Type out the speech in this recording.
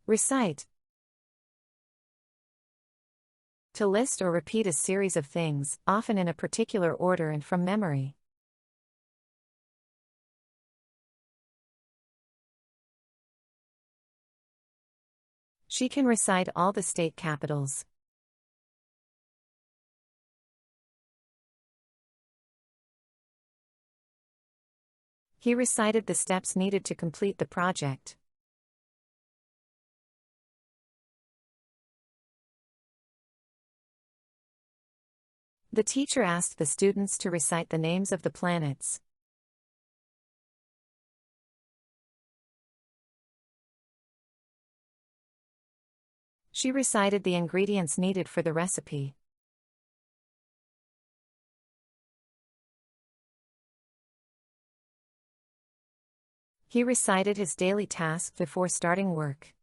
Recite. To list or repeat a series of things, often in a particular order and from memory. She can recite all the state capitals. He recited the steps needed to complete the project. The teacher asked the students to recite the names of the planets. She recited the ingredients needed for the recipe. He recited his daily tasks before starting work.